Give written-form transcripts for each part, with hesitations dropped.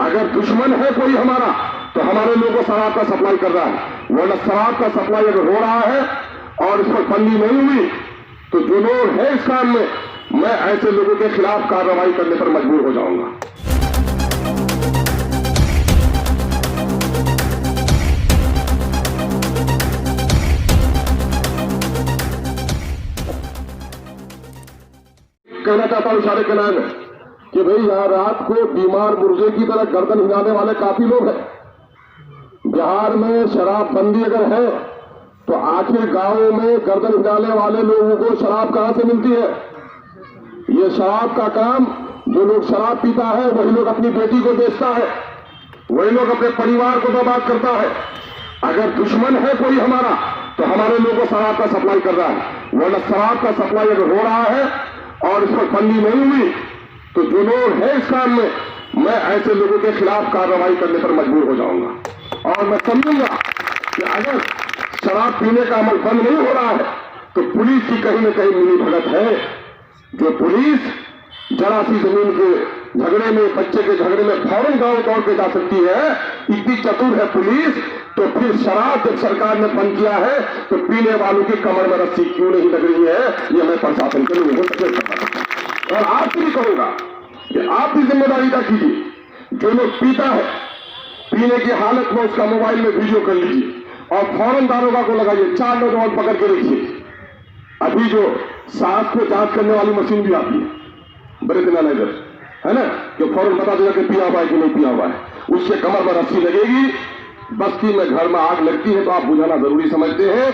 अगर दुश्मन है कोई हमारा तो हमारे लोगों को शराब का सप्लाई कर रहा है, वरना शराब का सप्लाई अगर हो रहा है और इस पर बंदी नहीं हुई तो जो लोग हैं इस काम में, मैं ऐसे लोगों के खिलाफ कार्रवाई करने पर मजबूर हो जाऊंगा। कहना चाहता हूं इशारे के नाम में कि भाई यहां रात को बीमार मुर्गे की तरह गर्दन हिलाने वाले काफी लोग हैं। बिहार में शराबबंदी अगर है तो आखिर गांवों में गर्दन हिलाने वाले लोगों को शराब कहां से मिलती है? ये शराब का काम जो लोग शराब पीता है वही लोग अपनी बेटी को बेचता है, वही लोग अपने परिवार को बर्बाद करता है। अगर दुश्मन है कोई हमारा तो हमारे लोगों को शराब का सप्लाई कर रहा है, वरना शराब का सप्लाई अगर हो रहा है और इस पर बंदी नहीं हुई तो जो लोग हैं इस काम में, मैं ऐसे लोगों के खिलाफ कार्रवाई करने पर मजबूर हो जाऊंगा। और मैं समझूंगा कि अगर शराब पीने का अमल बंद नहीं हो रहा है तो पुलिस की कहीं न कहीं मिली भगत है। जो पुलिस जरा सी जमीन के झगड़े में, बच्चे के झगड़े में फौरन गांव दौड़ के जा सकती है, इतनी चतुर है पुलिस, तो फिर शराब जब सरकार ने बंद किया है तो पीने वालों की कमर में रस्सी क्यों नहीं लग रही है? ये मैं प्रशासन के लोगों को सचेत करना चाहता हूं। और आपसे भी कहूंगा कि आप भी जिम्मेदारी अदा कीजिए। जो लोग पीता है, पीने की हालत में उसका मोबाइल में वीडियो कर लीजिए और फौरन दारोगा को लगाइए, 4 नौजवान पकड़ के रखिए। अभी जो सांस को जांच करने वाली मशीन भी आती है बड़े दिन नजर, है ना, जो फौरन पता चला कि पिया हुआ है कि नहीं पिया हुआ है, उसके कमर में रस्सी लगेगी। बस्ती में घर में आग लगती है तो आप बुझाना जरूरी समझते हैं,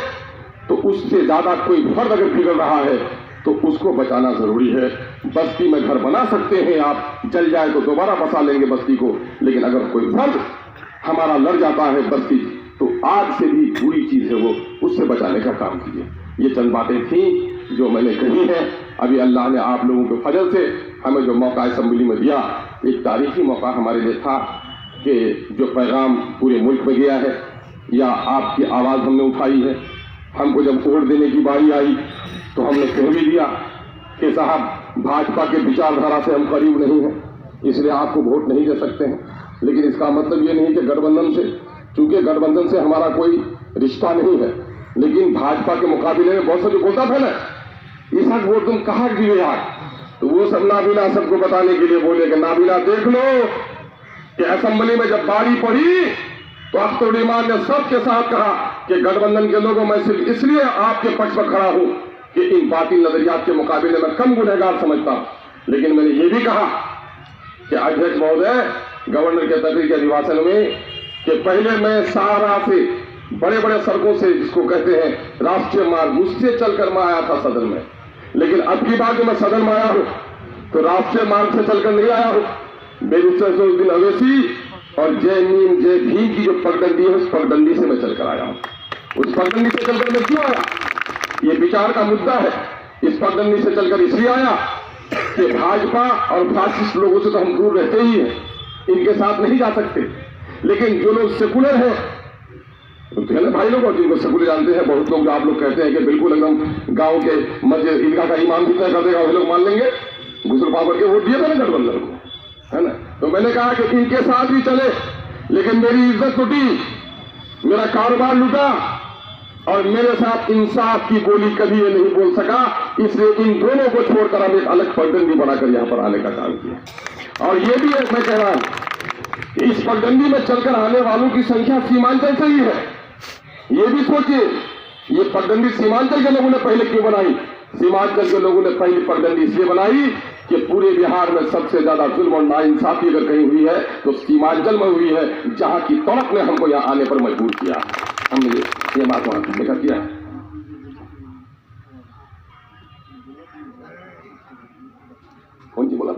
तो उससे ज्यादा कोई फर्द अगर बिगड़ रहा है तो उसको बचाना जरूरी है। बस्ती में घर बना सकते हैं आप, जल जाए तो दोबारा बसा लेंगे बस्ती को, लेकिन अगर कोई फर्द हमारा लड़ जाता है बस्ती तो आग से भी बुरी चीज है वो, उससे बचाने का काम कीजिए। ये चंद बातें थी जो मैंने कही है। अभी अल्लाह ने आप लोगों के फजल से हमें जो मौका असेंबली में दिया, एक तारीखी मौका हमारे लिए था कि जो पैगाम पूरे मुल्क में गया है या आपकी आवाज़ हमने उठाई है। हमको जब वोट देने की बारी आई तो हमने कह भी दिया कि साहब भाजपा के विचारधारा से हम करीब नहीं हैं, इसलिए आपको वोट नहीं दे सकते हैं। लेकिन इसका मतलब ये नहीं कि गठबंधन से, चूंकि गठबंधन से हमारा कोई रिश्ता नहीं है, लेकिन भाजपा के मुकाबले में बहुत से बोलता था ना, इस हक वोट तुम कहाँ दिए यार, तो वो सब नाबीना सबको बताने के लिए बोले कि नाबीना देख लो कि असेंबली में जब बारी पड़ी तो अख्तर ईमान ने सबके साथ कहा कि गठबंधन के लोगों में सिर्फ इसलिए आपके पक्ष पर खड़ा हूं कि इन बातिल नजरियात के मुकाबले में कम गुनहगार समझता हूं। लेकिन मैंने ये भी कहा कि अध्यक्ष महोदय गवर्नर के तकरीर के अभिभाषण में कि पहले मैं सारा से बड़े बड़े सड़कों से, जिसको कहते हैं राष्ट्रीय मार्ग, उससे चलकर मैं आया था सदन में, लेकिन अब की बात जो मैं सदन में आया हूं तो राष्ट्रीय मार्ग से चलकर नहीं आया हूं। मेरी उस दिन अवेसी और जय नीम जय भीम की जो पगडंडी है उस पगडंडी से मैं चलकर आया हूं। उस पगडंडी से चलकर मैं क्यों आया? ये विचार का मुद्दा है। इस पगडंडी से चलकर इसलिए आया कि भाजपा और फासिस्ट लोगों से तो हम दूर रहते ही हैं, इनके साथ नहीं जा सकते। लेकिन जो लोग सेकुलर हैं, तो भाई लोग और जिनको सेकुलर जानते हैं, बहुत लोग आप लोग कहते हैं कि बिल्कुल एकदम गांव के मस्जिद ईदगाह का इमाम भी तय कर देगा, वे लोग मान लेंगे। गुसल पावर के वोट दिए थे ना गठबंधन को, है ना। तो मैंने कहा कि इनके साथ भी चले, लेकिन मेरी इज्जत टूटी, मेरा कारोबार लूटा और मेरे साथ इंसाफ की बोली कभी ये नहीं बोल सका, इसलिए इन दोनों को छोड़कर हम एक अलग पगडंडी बनाकर यहां पर आने का काम किया। और ये भी मैं कह रहा हूं कि इस पगडंडी में चलकर आने वालों की संख्या सीमांचल से ही है। ये भी सोचिए, ये पगडंडी सीमांचल के लोगों ने पहले क्यों बनाई? सीमांचल के लोगों ने पहली पगडंडी इसलिए बनाई कि पूरे बिहार में सबसे ज्यादा जुल्म और नाइंसाफी अगर कहीं हुई है तो सीमांचल में हुई है, जहां की तड़प ने हमको यहां आने पर मजबूर किया। हमने ये बात वहां देखा किया। कौन सी बोला?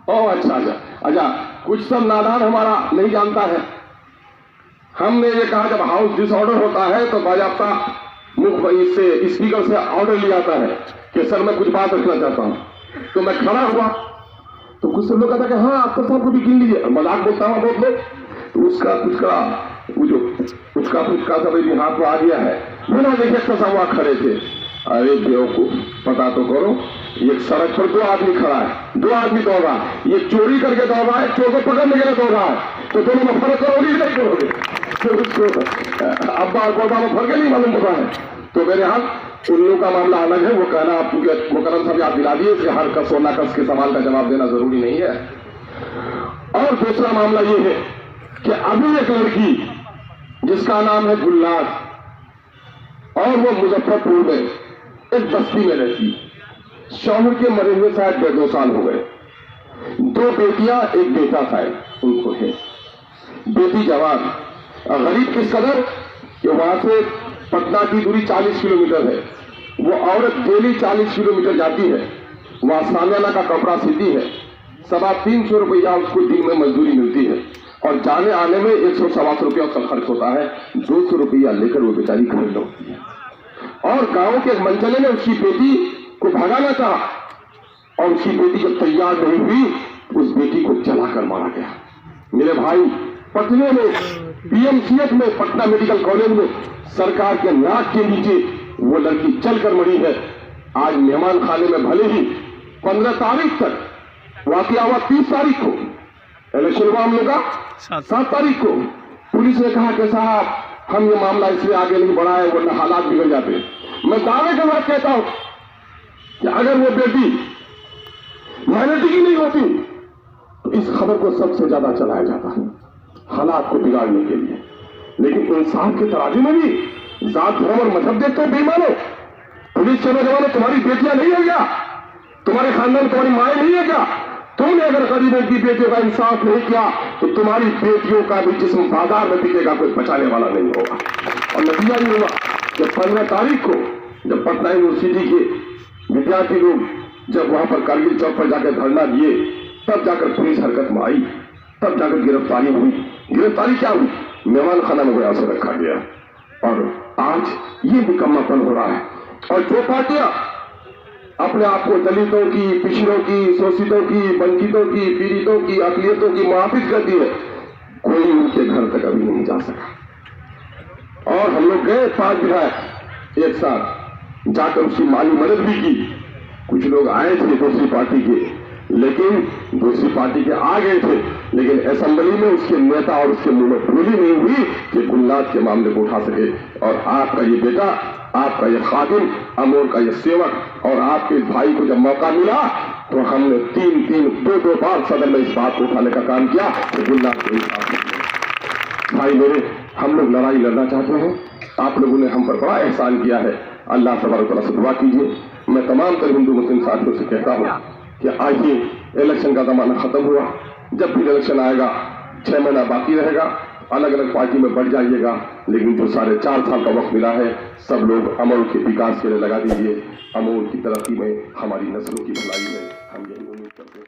ओ अच्छा, कुछ सब नादान हमारा नहीं जानता है। हमने ये कहा जब हाउस डिसऑर्डर होता है तो बाजाप्ता मुख्य से स्पीकर से ऑर्डर लिया जाता है कि सर मैं कुछ बात रखना चाहता हूं। तो मैं खड़ा हुआ तो कुछ सब लोग कहता कि हाँ आप तो सबको भी गिन लीजिए, मजाक बोलता हूँ बहुत लोग, तो उसका सा भाई हाथ में आ गया है, बिना देखे कसा हुआ खड़े थे। अरे बेवकूफ, पता तो करो ये सड़क पर 2 आदमी खड़ा है, 2 आदमी दौड़ रहा है, ये चोरी करके दौड़ रहा है, चोर को पकड़ने के लिए दौड़ रहा है, तो दोनों में फर्क करोगे कि नहीं करोगे? तो उसको अब्बा और पौधा में फर्क नहीं मालूम होता है। तो मेरे हाथ उल्लू का मामला अलग है, वो कहना आप चूंकि मुकर्रम साहब याद दिला दिए, इसलिए हर कस और नाकस के सवाल का जवाब देना जरूरी नहीं है। और दूसरा मामला ये है कि अभी एक लड़की जिसका नाम है गुलनाज, और वो मुजफ्फरपुर में एक बस्ती में रहती, शौहर के मरे हुए शायद 1.5 साल हो गए, 2 बेटियां एक बेटा शायद उनको है। बेटी जवान, गरीब किस कदर कि वहां से पटना की दूरी 40 किलोमीटर है, वो औरत डेली 40 किलोमीटर जाती है, वहां सामियाना का कपड़ा सीती है, 350 रुपया उसको दिन में मजदूरी मिलती है, और जाने आने में 100-125 रुपया उसका खर्च होता है, 200 रुपया लेकर वो बेचारी घर लौटती है। और गांव के एक मंचले ने उसकी बेटी को भगाना चाहा, और उसकी बेटी जब तैयार नहीं हुई, उस बेटी को जलाकर मारा गया। मेरे भाई, पटने में पीएमसीएच में, पटना मेडिकल कॉलेज में सरकार के नाक के नीचे वो लड़की चलकर मरी है। आज मेहमान खाने में भले ही 15 तारीख तक, वाकया हुआ 30 तारीख को, इलेक्शन हुआ हम लोग का 7 तारीख को, पुलिस ने कहा कि साहब हम ये मामला इसलिए आगे नहीं बढ़ाए वरना हालात बिगड़ जाते। मैं दावे के साथ कहता हूं कि अगर वो बेटी माइनॉरिटी की नहीं होती तो इस खबर को सबसे ज्यादा चलाया जाता है हालात को बिगाड़ने के लिए। लेकिन इंसाफ के तराजू में भी जात, धर्म और मजहब देखते हो बेईमानो। पुलिस के नौजवानों, तुम्हारी बेटियां नहीं है क्या? तुम्हारे खानदान तुम्हारी माए नहीं है क्या? तुमने अगर गरीबों की बेटियों का इंसाफ नहीं किया तो तुम्हारी बेटियों का भी जिस्म बाजार में बिकेगा, कोई बचाने वाला नहीं होगा। और नतीजा ये हुआ कि 15 तारीख को जब पटना यूनिवर्सिटी के विद्यार्थी लोग जब वहां पर कारगिल चौक पर जाकर धरना दिए, तब जाकर पुलिस हरकत में आई, तब जाकर गिरफ्तारी हुई। गिरफ्तारी क्या हुई? मेहमान खाना में गया से रखा गया। और आज ये निकम्मापन हो रहा है। और जो पार्टियां अपने आप को दलितों की, पिछड़ों की, शोषितों की, वंचितों की, पीड़ितों की, अकलियतों की मुहाफिज करती है, कोई उनके घर तक अभी नहीं जा सका। और हम लोग गए 5 विधायक एक साथ जाकर उसकी माली मदद भी की। कुछ लोग आए थे दूसरी पार्टी के, लेकिन दूसरी पार्टी के आ गए थे, लेकिन असेंबली में उसके नेता और उसके मुंह में फूली नहीं हुई कि गुलनाज के मामले को उठा सके। और आपका ये बेटा, आपका ये खादिम, अमोल का ये सेवक और आपके इस भाई को जब मौका मिला तो हमने 2 बार सदन में इस बात को उठाने का काम किया कि गुलनाज को इंसाफ। भाई मेरे, हम लोग लड़ाई लड़ना चाहते हैं, आप लोगों ने हम पर बड़ा एहसान किया है, अल्लाह तबारक व तआला से दुआ कीजिए। मैं तमाम तर हिंदू मुस्लिम साथियों से कहता हूँ कि आइए, इलेक्शन का जमाना खत्म हुआ, जब भी इलेक्शन आएगा 6 महीना बाकी रहेगा, अलग अलग पार्टी में बढ़ जाइएगा, लेकिन जो 4.5 साल का वक्त मिला है, सब लोग अमोल के विकास के लिए लगा दीजिए। अमोल की तरक्की में, हमारी नस्लों की भलाई में हम यही उम्मीद करते हैं।